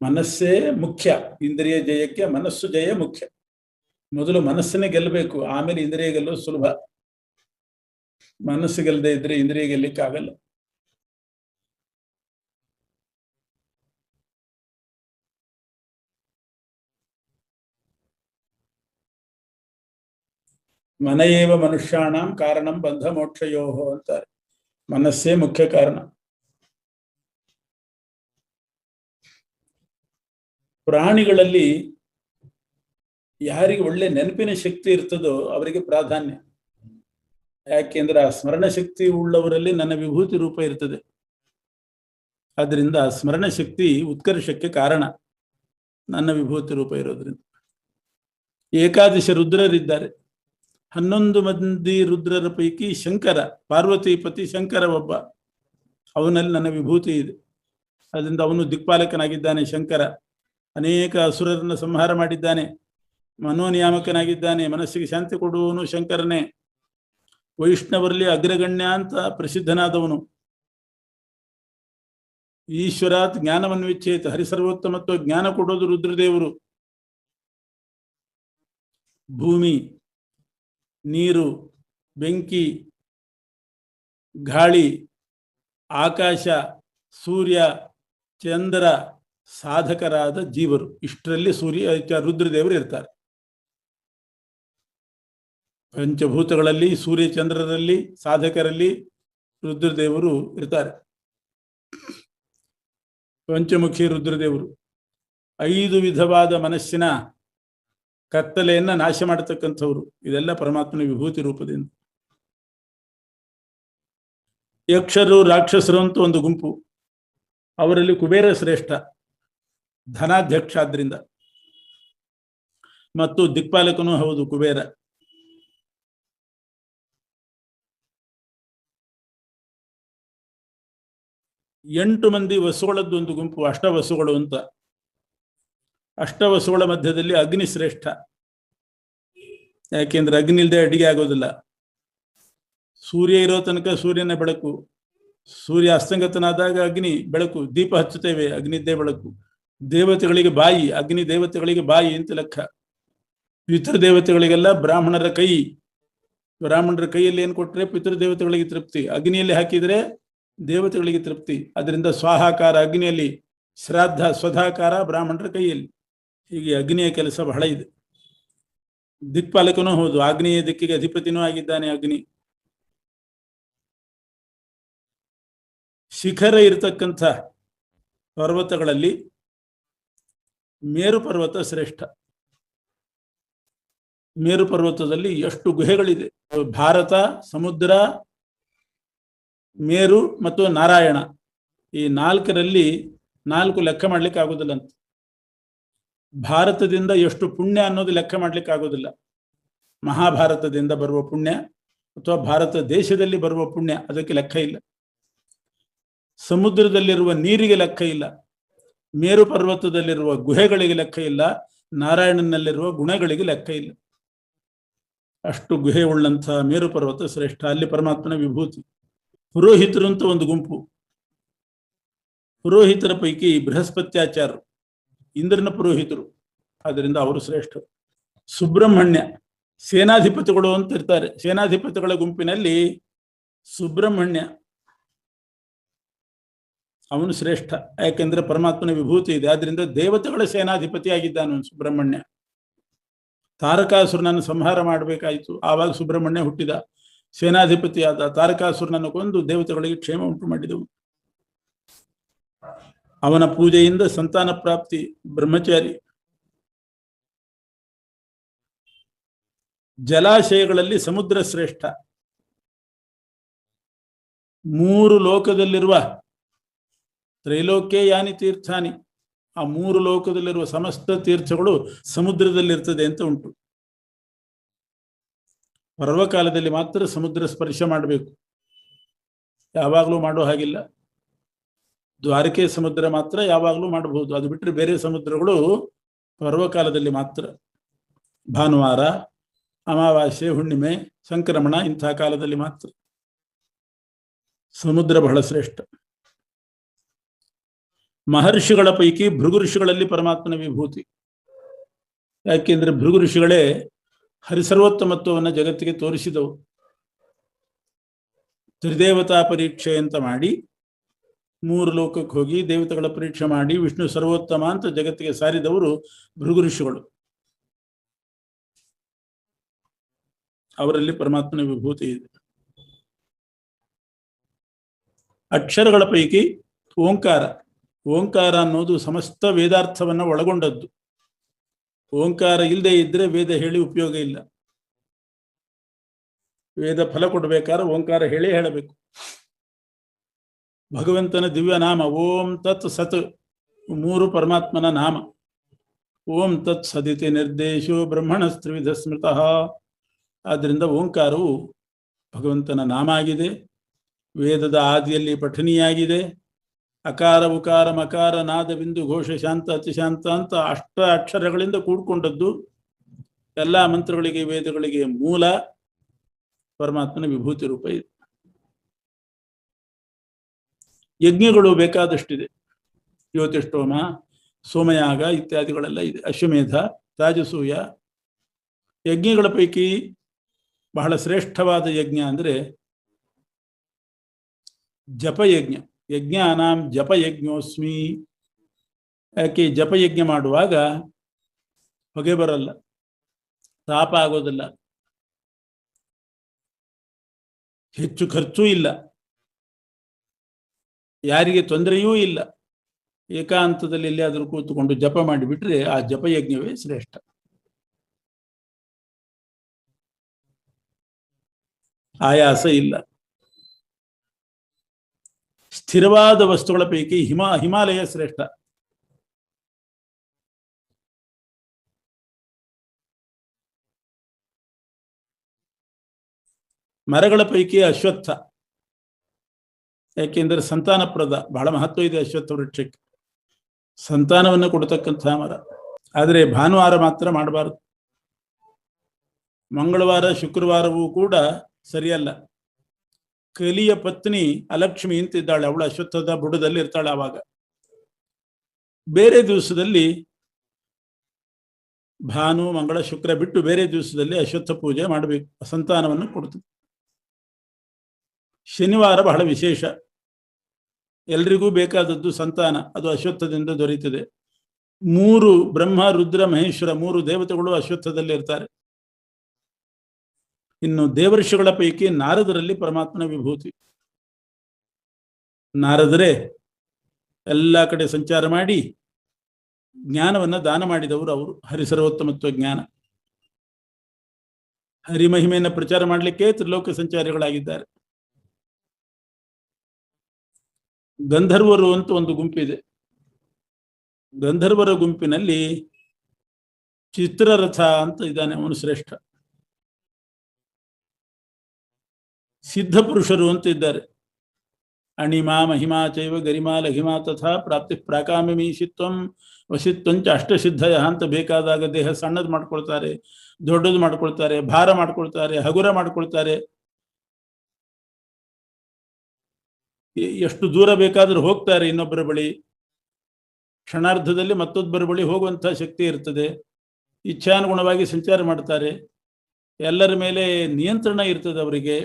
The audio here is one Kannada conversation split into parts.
ಮನಸ್ಸೇ ಮುಖ್ಯ. ಇಂದ್ರಿಯ ಜಯಕ್ಕೆ ಮನಸ್ಸು ಜಯ ಮುಖ್ಯ. ಮೊದಲು ಮನಸ್ಸನ್ನೇ ಗೆಲ್ಲಬೇಕು, ಆಮೇಲೆ ಇಂದ್ರಿಯ ಗೆಲ್ಲೋದು ಸುಲಭ. ಮನಸ್ಸು ಗೆಲ್ಲದೆ ಇದ್ರೆ ಇಂದ್ರಿಯ ಗೆಲ್ಲಕ್ಕಾಗಲ್ಲ. ಮನಯೇವ ಮನುಷ್ಯಾಣಂ ಕಾರಣಂ ಬಂಧ ಮೋಕ್ಷಯೋಹೋ ಅಂತಾರೆ. ಮನಸ್ಸೇ ಮುಖ್ಯ ಕಾರಣ. ಪ್ರಾಣಿಗಳಲ್ಲಿ ಯಾರಿಗೆ ಒಳ್ಳೆ ನೆನಪಿನ ಶಕ್ತಿ ಇರ್ತದೋ ಅವರಿಗೆ ಪ್ರಾಧಾನ್ಯ. ಯಾಕೆಂದ್ರೆ ಆ ಸ್ಮರಣ ಶಕ್ತಿ ಉಳ್ಳವರಲ್ಲಿ ನನ್ನ ವಿಭೂತಿ ರೂಪ ಇರ್ತದೆ. ಆದ್ರಿಂದ ಸ್ಮರಣ ಶಕ್ತಿ ಉತ್ಕರ್ಷಕ್ಕೆ ಕಾರಣ ನನ್ನ ವಿಭೂತಿ ರೂಪ ಇರೋದ್ರಿಂದ. ಏಕಾದಶ ರುದ್ರರಿದ್ದಾರೆ. 11 ಮಂದಿ ರುದ್ರರ ಪೈಕಿ ಶಂಕರ, ಪಾರ್ವತೀಪತಿ ಶಂಕರ ಒಬ್ಬ. ಅವನಲ್ಲಿ ನನ್ನ ವಿಭೂತಿ ಇದೆ. ಅದರಿಂದ ಅವನು ದಿಕ್ಪಾಲಕನಾಗಿದ್ದಾನೆ. ಶಂಕರ ಅನೇಕ ಅಸುರರನ್ನು ಸಂಹಾರ ಮಾಡಿದ್ದಾನೆ. ಮನೋನಿಯಾಮಕನಾಗಿದ್ದಾನೆ. ಮನಸ್ಸಿಗೆ ಶಾಂತಿ ಕೊಡುವವನು ಶಂಕರನೇ. ವೈಷ್ಣವರಲ್ಲಿ ಅಗ್ರಗಣ್ಯ ಅಂತ ಪ್ರಸಿದ್ಧನಾದವನು. ಈಶ್ವರಾತ್ ಜ್ಞಾನವನ್ವಿಚ್ಛೇತ, ಹರಿಸರ್ವೋತ್ತಮತ್ವ ಜ್ಞಾನ ಕೊಡೋದು ರುದ್ರದೇವರು. ಭೂಮಿ, ನೀರು, ಬೆಂಕಿ, ಗಾಳಿ, ಆಕಾಶ, ಸೂರ್ಯ, ಚಂದ್ರ ಸಾಧಕರಾದ ಜೀವರು. ಇಷ್ಟರಲ್ಲಿ ರುದ್ರದೇವರು ಇರ್ತಾರೆ. ಪಂಚಭೂತಗಳಲ್ಲಿ ಸೂರ್ಯಚಂದ್ರರಲ್ಲಿ ಸಾಧಕರಲ್ಲಿ ರುದ್ರದೇವರು ಇರ್ತಾರೆ. ಪಂಚಮುಖಿ ರುದ್ರದೇವರು 5 ವಿಧವಾದ ಮನಸ್ಸಿನ ಕತ್ತಲೆಯನ್ನ ನಾಶ ಮಾಡತಕ್ಕಂಥವ್ರು. ಇದೆಲ್ಲ ಪರಮಾತ್ಮನ ವಿಭೂತಿ ರೂಪದಿಂದ. ಯಕ್ಷರು, ರಾಕ್ಷಸರು ಅಂತ ಒಂದು ಗುಂಪು. ಅವರಲ್ಲಿ ಕುಬೇರ ಶ್ರೇಷ್ಠ, ಧನಾಧ್ಯಕ್ಷ ಆದ್ರಿಂದ, ಮತ್ತು ದಿಕ್ಪಾಲಕನೂ ಹೌದು ಕುಬೇರ. ಎಂಟು ಮಂದಿ ವಸುಗಳದ್ದೊಂದು ಗುಂಪು, ಅಷ್ಟವಸುಗಳು ಅಂತ. ಅಷ್ಟವಸುಗಳ ಮಧ್ಯದಲ್ಲಿ ಅಗ್ನಿ ಶ್ರೇಷ್ಠ. ಯಾಕೆಂದ್ರೆ ಅಗ್ನಿ ಇಲ್ಲದೆ ಅಡಿಗೆ ಆಗೋದಿಲ್ಲ. ಸೂರ್ಯ ಇರೋ ತನಕ ಸೂರ್ಯನ ಬೆಳಕು, ಸೂರ್ಯ ಅಸ್ತಂಗತನಾದಾಗ ಅಗ್ನಿ ಬೆಳಕು. ದೀಪ ಹಚ್ಚುತ್ತೇವೆ, ಅಗ್ನಿದ್ದೇ ಬೆಳಕು. ದೇವತೆಗಳಿಗೆ ಬಾಯಿ, ಅಗ್ನಿ ದೇವತೆಗಳಿಗೆ ಬಾಯಿ ಅಂತ ಲೆಕ್ಕ. ಪಿತೃದೇವತೆಗಳಿಗೆಲ್ಲ ಬ್ರಾಹ್ಮಣರ ಕೈ. ಬ್ರಾಹ್ಮಣರ ಕೈಯಲ್ಲಿ ಏನು ಕೊಟ್ಟರೆ ಪಿತೃದೇವತೆಗಳಿಗೆ ತೃಪ್ತಿ, ಅಗ್ನಿಯಲ್ಲಿ ಹಾಕಿದರೆ ದೇವತೆಗಳಿಗೆ ತೃಪ್ತಿ. ಅದರಿಂದ ಸ್ವಾಹಾಕಾರ ಅಗ್ನಿಯಲ್ಲಿ, ಶ್ರಾದ್ದ ಸ್ವಧಾಕಾರ ಬ್ರಾಹ್ಮಣರ ಕೈಯಲ್ಲಿ. ಹೀಗೆ ಅಗ್ನಿಯ ಕೆಲಸ ಬಹಳ ಇದೆ. ದಿಕ್ಪಾಲಕನೂ ಹೌದು, ಆಗ್ನೇಯ ದಿಕ್ಕಿಗೆ ಅಧಿಪತಿನೂ ಆಗಿದ್ದಾನೆ ಅಗ್ನಿ. ಶಿಖರ ಇರತಕ್ಕಂಥ ಪರ್ವತಗಳಲ್ಲಿ ಮೇರು ಪರ್ವತ ಶ್ರೇಷ್ಠ. ಮೇರು ಪರ್ವತದಲ್ಲಿ ಎಷ್ಟು ಗುಹೆಗಳಿದೆ. ಭಾರತ, ಸಮುದ್ರ, ಮೇರು ಮತ್ತು ನಾರಾಯಣ, ಈ 4ರಲ್ಲಿ 4 ಲೆಕ್ಕ ಮಾಡ್ಲಿಕ್ಕೆ ಆಗೋದಿಲ್ಲ ಅಂತ. ಭಾರತದಿಂದ ಎಷ್ಟು ಪುಣ್ಯ ಅನ್ನೋದು ಲೆಕ್ಕ ಮಾಡ್ಲಿಕ್ಕೆ ಆಗೋದಿಲ್ಲ. ಮಹಾಭಾರತದಿಂದ ಬರುವ ಪುಣ್ಯ ಅಥವಾ ಭಾರತ ದೇಶದಲ್ಲಿ ಬರುವ ಪುಣ್ಯ, ಅದಕ್ಕೆ ಲೆಕ್ಕ ಇಲ್ಲ. ಸಮುದ್ರದಲ್ಲಿರುವ ನೀರಿಗೆ ಲೆಕ್ಕ ಇಲ್ಲ. ಮೇರು ಪರ್ವತದಲ್ಲಿರುವ ಗುಹೆಗಳಿಗೆ ಲೆಕ್ಕ ಇಲ್ಲ. ನಾರಾಯಣನಲ್ಲಿರುವ ಗುಣಗಳಿಗೆ ಲೆಕ್ಕ ಇಲ್ಲ. ಅಷ್ಟು ಗುಹೆ ಉಳ್ಳಂಥ ಮೇರು ಪರ್ವತ ಶ್ರೇಷ್ಠ. ಅಲ್ಲಿ ಪರಮಾತ್ಮನ ವಿಭೂತಿ. ಪುರೋಹಿತರು ಅಂತ ಒಂದು ಗುಂಪು. ಪುರೋಹಿತರ ಪೈಕಿ ಬೃಹಸ್ಪತ್ಯಾಚಾರ್ಯರು, ಇಂದ್ರನ ಪುರೋಹಿತರು, ಆದ್ದರಿಂದ ಅವರು ಶ್ರೇಷ್ಠ. ಸುಬ್ರಹ್ಮಣ್ಯ, ಸೇನಾಧಿಪತಿಗಳು ಅಂತ ಇರ್ತಾರೆ. ಸೇನಾಧಿಪತಿಗಳ ಗುಂಪಿನಲ್ಲಿ ಸುಬ್ರಹ್ಮಣ್ಯ ಅವನು ಶ್ರೇಷ್ಠ. ಯಾಕೆಂದ್ರೆ ಪರಮಾತ್ಮನ ವಿಭೂತಿ ಇದೆ. ಆದ್ರಿಂದ ದೇವತೆಗಳ ಸೇನಾಧಿಪತಿ ಆಗಿದ್ದಾನು ಸುಬ್ರಹ್ಮಣ್ಯ. ತಾರಕಾಸುರನನ್ನು ಸಂಹಾರ ಮಾಡಬೇಕಾಯಿತು, ಆವಾಗ ಸುಬ್ರಹ್ಮಣ್ಯ ಹುಟ್ಟಿದ. ಸೇನಾಧಿಪತಿಯಾದ ತಾರಕಾಸುರನನ್ನು ಕೊಂದು ದೇವತೆಗಳಿಗೆ ಕ್ಷೇಮ ಉಂಟು ಮಾಡಿದವು. ಅವನ ಪೂಜೆಯಿಂದ ಸಂತಾನ ಪ್ರಾಪ್ತಿ. ಬ್ರಹ್ಮಚಾರಿ. ಜಲಾಶಯಗಳಲ್ಲಿ ಸಮುದ್ರ ಶ್ರೇಷ್ಠ. 3 ಲೋಕದಲ್ಲಿರುವ ತ್ರೈಲೋಕ್ಯ ಯಾನಿ ತೀರ್ಥಾನಿ, ಆ 3 ಲೋಕದಲ್ಲಿರುವ ಸಮಸ್ತ ತೀರ್ಥಗಳು ಸಮುದ್ರದಲ್ಲಿರ್ತದೆ ಅಂತ ಉಂಟು. ಪರ್ವಕಾಲದಲ್ಲಿ ಮಾತ್ರ ಸಮುದ್ರ ಸ್ಪರ್ಶ ಮಾಡಬೇಕು, ಯಾವಾಗಲೂ ಮಾಡೋ ಹಾಗಿಲ್ಲ. ದ್ವಾರಕೆ ಸಮುದ್ರ ಮಾತ್ರ ಯಾವಾಗಲೂ ಮಾಡಬಹುದು. ಅದು ಬಿಟ್ಟರೆ ಬೇರೆ ಸಮುದ್ರಗಳು ಪರ್ವಕಾಲದಲ್ಲಿ ಮಾತ್ರ. ಭಾನುವಾರ, ಅಮಾವಾಸ್ಯೆ, ಹುಣ್ಣಿಮೆ, ಸಂಕ್ರಮಣ ಇಂಥ ಕಾಲದಲ್ಲಿ ಮಾತ್ರ. ಸಮುದ್ರ ಬಹಳ ಶ್ರೇಷ್ಠ. ಮಹರ್ಷಿಗಳ ಪೈಕಿ ಭೃಗು ಋಷಿಗಳಲ್ಲಿ ಪರಮಾತ್ಮನ ವಿಭೂತಿ. ಯಾಕೆಂದ್ರೆ ಭೃಗು ಋಷಿಗಳೇ ಹರಿಸರ್ವೋತ್ತಮತ್ವವನ್ನು ಜಗತ್ತಿಗೆ ತೋರಿಸಿದವು. ತ್ರಿದೇವತಾ ಪರೀಕ್ಷೆ ಅಂತ ಮಾಡಿ 3 ಲೋಕಕ್ಕೆ ಹೋಗಿ ದೇವತೆಗಳ ಪರೀಕ್ಷೆ ಮಾಡಿ ವಿಷ್ಣು ಸರ್ವೋತ್ತಮ ಅಂತ ಜಗತ್ತಿಗೆ ಸಾರಿದವರು ಭೃಗು ಋಷಿಗಳು. ಅವರಲ್ಲಿ ಪರಮಾತ್ಮನ ವಿಭೂತಿ ಇದೆ. ಅಕ್ಷರಗಳ ಪೈಕಿ ಓಂಕಾರ. ಓಂಕಾರ ಅನ್ನೋದು ಸಮಸ್ತ ವೇದಾರ್ಥವನ್ನು ಒಳಗೊಂಡದ್ದು. ಓಂಕಾರ ಇಲ್ಲದೆ ಇದ್ರೆ ವೇದ ಹೇಳಿ ಉಪಯೋಗ ಇಲ್ಲ. ವೇದ ಫಲ ಕೊಡಬೇಕಾದ್ರೆ ಓಂಕಾರ ಹೇಳೇ ಹೇಳಬೇಕು. ಭಗವಂತನ ದಿವ್ಯ ನಾಮ ಓಂ ತತ್ ಸತ್, 3 ಪರಮಾತ್ಮನ ನಾಮ. ಓಂ ತತ್ ಸದಿತಿ ನಿರ್ದೇಶೋ ಬ್ರಹ್ಮಣಸ್ತ್ರಿವಿಧ ಸ್ಮೃತಃ. ಆದ್ದರಿಂದ ಓಂಕಾರವು ಭಗವಂತನ ನಾಮ ಆಗಿದೆ. ವೇದದ ಆದಿಯಲ್ಲಿ ಪಠನೀಯಾಗಿದೆ. ಅಕಾರ ಉಕಾರ ಮಕಾರ ನಾದ ಬಿಂದು ಘೋಷ ಶಾಂತ ಅತಿಶಾಂತ ಅಂತ 8 ಅಕ್ಷರಗಳಿಂದ ಕೂಡ್ಕೊಂಡದ್ದು. ಎಲ್ಲ ಮಂತ್ರಗಳಿಗೆ ವೇದಗಳಿಗೆ ಮೂಲ ಪರಮಾತ್ಮನ ವಿಭೂತಿ ರೂಪ ಇದೆ. ಯಜ್ಞಗಳು ಬೇಕಾದಷ್ಟಿದೆ. ಜ್ಯೋತಿಷ್ಠೋಮ, ಸೋಮಯಾಗ ಇತ್ಯಾದಿಗಳೆಲ್ಲ ಇದೆ. ಅಶ್ವಮೇಧ, ರಾಜಸೂಯ. ಯಜ್ಞಗಳ ಪೈಕಿ ಬಹಳ ಶ್ರೇಷ್ಠವಾದ ಯಜ್ಞ ಅಂದರೆ ಜಪಯಜ್ಞ. ಯಜ್ಞಾನಾಂ ಜಪಯಜ್ಞೋಸ್ಮಿ. ಯಾಕೆ ಜಪಯಜ್ಞ ಮಾಡುವಾಗ ಹೊಗೆ ಬರಲ್ಲ, ತಾಪ ಆಗೋದಿಲ್ಲ, ಹೆಚ್ಚು ಖರ್ಚೂ ಇಲ್ಲ, ಯಾರಿಗೆ ತೊಂದರೆಯೂ ಇಲ್ಲ. ಏಕಾಂತದಲ್ಲಿ ಎಲ್ಲಿಯಾದರೂ ಕೂತುಕೊಂಡು ಜಪ ಮಾಡಿಬಿಟ್ರೆ ಆ ಜಪಯಜ್ಞವೇ ಶ್ರೇಷ್ಠ. ಆಯಾಸ ಇಲ್ಲ. ಸ್ಥಿರವಾದ ವಸ್ತುಗಳ ಪೈಕಿ ಹಿಮಾಲಯ ಶ್ರೇಷ್ಠ. ಮರಗಳ ಪೈಕಿ ಅಶ್ವತ್ಥ. ಯಾಕೆಂದರೆ ಸಂತಾನಪ್ರದ, ಬಹಳ ಮಹತ್ವ ಇದೆ ಅಶ್ವತ್ಥ ವೃಕ್ಷಕ್ಕೆ. ಸಂತಾನವನ್ನು ಕೊಡತಕ್ಕಂತಹ ಮರ. ಆದರೆ ಭಾನುವಾರ ಮಾತ್ರ ಮಾಡಬಾರದು. ಮಂಗಳವಾರ ಶುಕ್ರವಾರವೂ ಕೂಡ ಸರಿಯಲ್ಲ. ಕಲಿಯ ಪತ್ನಿ ಅಲಕ್ಷ್ಮಿ ಅಂತಿದ್ದಾಳೆ, ಅವಳು ಅಶ್ವತ್ಥದ ಬುಡದಲ್ಲಿ ಇರ್ತಾಳೆ. ಆವಾಗ ಬೇರೆ ದಿವಸದಲ್ಲಿ ಭಾನು ಮಂಗಳ ಶುಕ್ರ ಬಿಟ್ಟು ಬೇರೆ ದಿವಸದಲ್ಲಿ ಅಶ್ವತ್ಥ ಪೂಜೆ ಮಾಡಬೇಕು. ಸಂತಾನವನ್ನು ಕೊಡ್ತದೆ. ಶನಿವಾರ ಬಹಳ ವಿಶೇಷ. ಎಲ್ರಿಗೂ ಬೇಕಾದದ್ದು ಸಂತಾನ, ಅದು ಅಶ್ವತ್ಥದಿಂದ ದೊರೆಯುತ್ತದೆ. 3 ಬ್ರಹ್ಮ ರುದ್ರ ಮಹೇಶ್ವರ 3 ದೇವತೆಗಳು ಅಶ್ವತ್ಥದಲ್ಲಿ ಇರ್ತಾರೆ. ಇನ್ನು ದೇವರ್ಷಿಗಳ ಪೈಕಿ ನಾರದರಲ್ಲಿ ಪರಮಾತ್ಮನ ವಿಭೂತಿ. ನಾರದರೇ ಎಲ್ಲ ಕಡೆ ಸಂಚಾರ ಮಾಡಿ ಜ್ಞಾನವನ್ನ ದಾನ ಮಾಡಿದವರು. ಅವರು ಹರಿಸರ್ವೋತ್ತಮತ್ವ ಜ್ಞಾನ, ಹರಿಮಹಿಮೆಯನ್ನು ಪ್ರಚಾರ ಮಾಡಲಿಕ್ಕೆ ತ್ರಿಲೋಕ ಸಂಚಾರಿಗಳಾಗಿದ್ದಾರೆ. ಗಂಧರ್ವರು ಅಂತ ಒಂದು ಗುಂಪಿದೆ. ಗಂಧರ್ವರ ಗುಂಪಿನಲ್ಲಿ ಚಿತ್ರರಥ ಅಂತ ಇದ್ದಾನೆ, ಅವನು ಶ್ರೇಷ್ಠ. ಸಿದ್ಧ ಪುರುಷರು ಅಂತ ಇದ್ದಾರೆ. ಅಣಿಮಾ ಮಹಿಮಾ ಚೈವ ಗರಿಮಾ ಲಘಿಮಾ ತಥಾ ಪ್ರಾಪ್ತಿ ಪ್ರಾಕಾಮಿಮೀಶಿತ್ವಂ ವಸಿತ್ವಂಚ ಅಷ್ಟಸಿದ್ಧಯ ಅಂತ ಬೇಕಾದಾಗ ದೇಹ ಸಣ್ಣದು ಮಾಡ್ಕೊಳ್ತಾರೆ, ದೊಡ್ಡದು ಮಾಡ್ಕೊಳ್ತಾರೆ, ಭಾರ ಮಾಡ್ಕೊಳ್ತಾರೆ, ಹಗುರ ಮಾಡ್ಕೊಳ್ತಾರೆ. ಎಷ್ಟು ದೂರ ಬೇಕಾದರೂ ಹೋಗ್ತಾರೆ. ಇನ್ನೊಬ್ಬರ ಬಳಿ ಕ್ಷಣಾರ್ಧದಲ್ಲಿ ಮತ್ತೊಬ್ಬರ ಬಳಿ ಹೋಗುವಂತಹ ಶಕ್ತಿ ಇರ್ತದೆ. ಇಚ್ಛಾನುಗುಣವಾಗಿ ಸಂಚಾರ ಮಾಡ್ತಾರೆ. ಎಲ್ಲರ ಮೇಲೆ ನಿಯಂತ್ರಣ ಇರ್ತದೆ ಅವರಿಗೆ.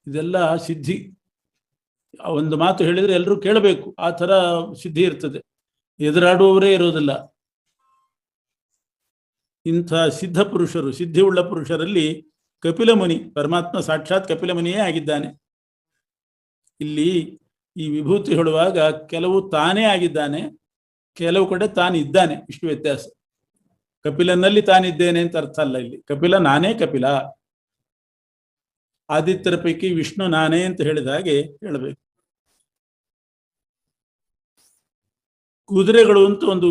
ಇದೆಲ್ಲ ಸಿದ್ಧಿ. ಒಂದು ಮಾತು ಹೇಳಿದರೆ ಎಲ್ಲರೂ ಕೇಳಬೇಕು, ಆ ಥರ ಸಿದ್ಧಿ ಇರ್ತದೆ. ಎದುರಾಡುವವರೇ ಇರೋದಿಲ್ಲ. ಇಂಥ ಸಿದ್ಧ ಪುರುಷರು, ಸಿದ್ಧಿಯುಳ್ಳ ಪುರುಷರಲ್ಲಿ ಕಪಿಲ ಮುನಿ, ಪರಮಾತ್ಮ ಸಾಕ್ಷಾತ್ ಕಪಿಲ ಮುನಿಯೇ ಆಗಿದ್ದಾನೆ. ಇಲ್ಲಿ ಈ ವಿಭೂತಿ ಹೇಳುವಾಗ ಕೆಲವು ತಾನೇ ಆಗಿದ್ದಾನೆ, ಕೆಲವು ಕಡೆ ತಾನಿದ್ದಾನೆ, ಇಷ್ಟು ವ್ಯತ್ಯಾಸ. ಕಪಿಲನಲ್ಲಿ ತಾನಿದ್ದೇನೆ ಅಂತ ಅರ್ಥ ಅಲ್ಲ. ಇಲ್ಲಿ ಕಪಿಲ ನಾನೇ ಕಪಿಲ. ಆದಿತ್ಯರ ಪೈಕಿ ವಿಷ್ಣು ನಾನೇ ಅಂತ ಹೇಳಿದ ಹಾಗೆ ಹೇಳಬೇಕು. ಕುದುರೆಗಳು ಅಂತ ಒಂದು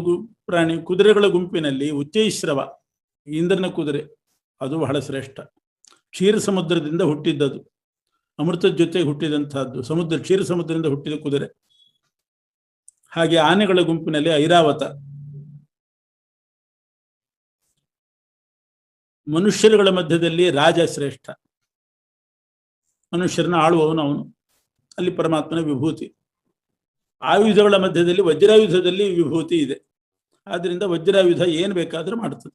ಪ್ರಾಣಿ. ಕುದುರೆಗಳ ಗುಂಪಿನಲ್ಲಿ ಉಚ್ಚೈಶ್ರವ, ಇಂದ್ರನ ಕುದುರೆ, ಅದು ಬಹಳ ಶ್ರೇಷ್ಠ. ಕ್ಷೀರ ಸಮುದ್ರದಿಂದ ಹುಟ್ಟಿದ್ದದು, ಅಮೃತದ ಜೊತೆಗೆ ಹುಟ್ಟಿದಂತಹದ್ದು. ಕ್ಷೀರ ಸಮುದ್ರದಿಂದ ಹುಟ್ಟಿದ ಕುದುರೆ. ಹಾಗೆ ಆನೆಗಳ ಗುಂಪಿನಲ್ಲಿ ಐರಾವತ. ಮನುಷ್ಯರುಗಳ ಮಧ್ಯದಲ್ಲಿ ರಾಜ ಶ್ರೇಷ್ಠ. ಮನುಷ್ಯರನ್ನ ಆಳುವವನು ಅವನು. ಅಲ್ಲಿ ಪರಮಾತ್ಮನ ವಿಭೂತಿ. ಆಯುಧಗಳ ಮಧ್ಯದಲ್ಲಿ ವಜ್ರಾಯುಧದಲ್ಲಿ ವಿಭೂತಿ ಇದೆ. ಆದ್ರಿಂದ ವಜ್ರಾಯುಧ ಏನು ಬೇಕಾದರೂ ಮಾಡ್ತದೆ.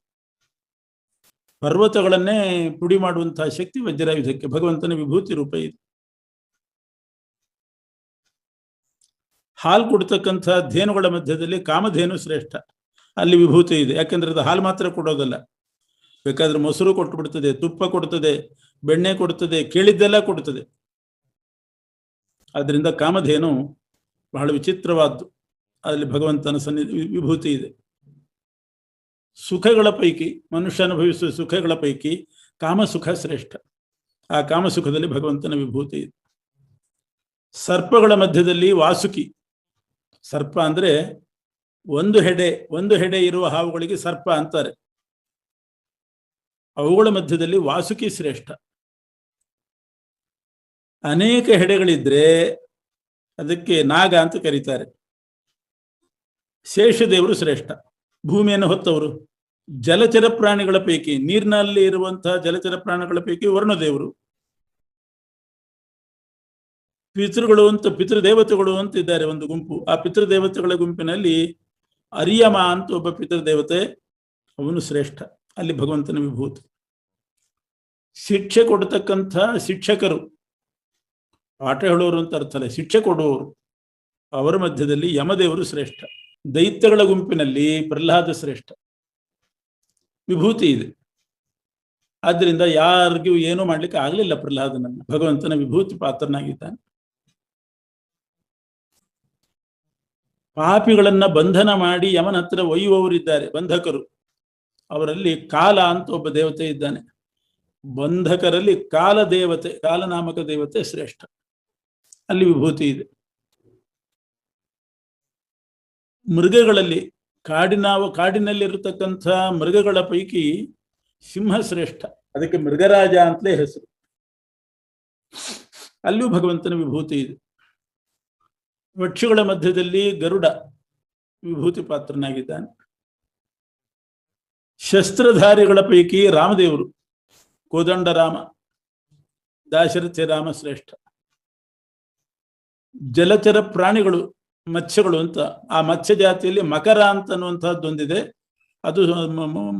ಪರ್ವತಗಳನ್ನೇ ಪುಡಿ ಮಾಡುವಂತಹ ಶಕ್ತಿ ವಜ್ರಾಯುಧಕ್ಕೆ, ಭಗವಂತನ ವಿಭೂತಿ ರೂಪ ಇದೆ. ಹಾಲು ಕೊಡ್ತಕ್ಕಂಥ ಧೇನುಗಳ ಮಧ್ಯದಲ್ಲಿ ಕಾಮಧೇನು ಶ್ರೇಷ್ಠ, ಅಲ್ಲಿ ವಿಭೂತಿ ಇದೆ. ಯಾಕೆಂದ್ರೆ ಅದು ಹಾಲು ಮಾತ್ರ ಕೊಡೋದಲ್ಲ, ಬೇಕಾದ್ರೆ ಮೊಸರು ಕೊಟ್ಟು ಬಿಡ್ತದೆ, ತುಪ್ಪ ಕೊಡ್ತದೆ, ಬೆಣ್ಣೆ ಕೊಡ್ತದೆ, ಕೇಳಿದ್ದೆಲ್ಲ ಕೊಡ್ತದೆ. ಆದ್ರಿಂದ ಕಾಮಧೇನು ಬಹಳ ವಿಚಿತ್ರವಾದ್ದು, ಅಲ್ಲಿ ಭಗವಂತನ ವಿಭೂತಿ ಇದೆ. ಸುಖಗಳ ಪೈಕಿ, ಮನುಷ್ಯ ಅನುಭವಿಸುವ ಸುಖಗಳ ಪೈಕಿ ಕಾಮಸುಖ ಶ್ರೇಷ್ಠ. ಆ ಕಾಮಸುಖದಲ್ಲಿ ಭಗವಂತನ ವಿಭೂತಿ ಇದೆ. ಸರ್ಪಗಳ ಮಧ್ಯದಲ್ಲಿ ವಾಸುಕಿ. ಸರ್ಪ ಅಂದ್ರೆ ಒಂದು ಹೆಡೆ ಇರುವ ಹಾವುಗಳಿಗೆ ಸರ್ಪ ಅಂತಾರೆ. ಅವುಗಳ ಮಧ್ಯದಲ್ಲಿ ವಾಸುಕಿ ಶ್ರೇಷ್ಠ. ಅನೇಕ ಹೆಡೆಗಳಿದ್ರೆ ಅದಕ್ಕೆ ನಾಗ ಅಂತ ಕರೀತಾರೆ. ಶೇಷದೇವರು ಶ್ರೇಷ್ಠ, ಭೂಮಿಯನ್ನು ಹೊತ್ತವರು. ಜಲಚರ ಪ್ರಾಣಿಗಳ ಪೈಕಿ, ನೀರಿನಲ್ಲಿ ಇರುವಂತಹ ಜಲಚರ ಪ್ರಾಣಿಗಳ ಪೈಕಿ ವರುಣದೇವರು. ಪಿತೃದೇವತೆಗಳು ಅಂತ ಇದ್ದಾರೆ ಒಂದು ಗುಂಪು. ಆ ಪಿತೃದೇವತೆಗಳ ಗುಂಪಿನಲ್ಲಿ ಅರಿಯಮ ಅಂತ ಒಬ್ಬ ಪಿತೃದೇವತೆ, ಅವನು ಶ್ರೇಷ್ಠ, ಅಲ್ಲಿ ಭಗವಂತನ ವಿಭೂತಿ. ಶಿಕ್ಷೆ ಕೊಡತಕ್ಕಂಥ ಶಿಕ್ಷಕರು, ಪಾಠ ಹೇಳೋರು ಅಂತ ಅರ್ಥ ಅಲ್ಲ, ಶಿಕ್ಷೆ ಕೊಡುವವರು, ಅವರ ಮಧ್ಯದಲ್ಲಿ ಯಮದೇವರು ಶ್ರೇಷ್ಠ. ದೈತ್ಯಗಳ ಗುಂಪಿನಲ್ಲಿ ಪ್ರಹ್ಲಾದ ಶ್ರೇಷ್ಠ, ವಿಭೂತಿ ಇದೆ. ಆದ್ದರಿಂದ ಯಾರಿಗೂ ಏನೂ ಮಾಡ್ಲಿಕ್ಕೆ ಆಗ್ಲಿಲ್ಲ ಪ್ರಹ್ಲಾದನನ್ನ, ಭಗವಂತನ ವಿಭೂತಿ ಪಾತ್ರನಾಗಿದ್ದಾನೆ. ಪಾಪಿಗಳನ್ನ ಬಂಧನ ಮಾಡಿ ಯಮನ ಹತ್ರ ಒಯ್ಯುವವರಿದ್ದಾರೆ, ಬಂಧಕರು. ಅವರಲ್ಲಿ ಕಾಲ ಅಂತ ಒಬ್ಬ ದೇವತೆ ಇದ್ದಾನೆ. ಬಂಧಕರಲ್ಲಿ ಕಾಲದೇವತೆ, ಕಾಲನಾಮಕ ದೇವತೆ ಶ್ರೇಷ್ಠ, ಅಲ್ಲಿ ವಿಭೂತಿ ಇದೆ. ಮೃಗಗಳಲ್ಲಿ ಕಾಡಿನಲ್ಲಿರತಕ್ಕಂಥ ಮೃಗಗಳ ಪೈಕಿ ಸಿಂಹ ಶ್ರೇಷ್ಠ, ಅದಕ್ಕೆ ಮೃಗರಾಜ ಅಂತಲೇ ಹೆಸರು. ಅಲ್ಲಿಯೂ ಭಗವಂತನ ವಿಭೂತಿ ಇದೆ. ವಕ್ಷಿಗಳ ಮಧ್ಯದಲ್ಲಿ ಗರುಡ ವಿಭೂತಿ ಪಾತ್ರನಾಗಿದ್ದಾನೆ. ಶಸ್ತ್ರಧಾರಿಗಳ ಪೈಕಿ ರಾಮದೇವರು, ಕೋದಂಡ ರಾಮ, ದಾಶರಥಿ ರಾಮ ಶ್ರೇಷ್ಠ. ಜಲಚರ ಪ್ರಾಣಿಗಳು, ಮತ್ಸ್ಯಗಳು ಅಂತ, ಆ ಮತ್ಸ್ಯ ಜಾತಿಯಲ್ಲಿ ಮಕರ ಅಂತ ಅನ್ನುವಂತಹದ್ದೊಂದಿದೆ, ಅದು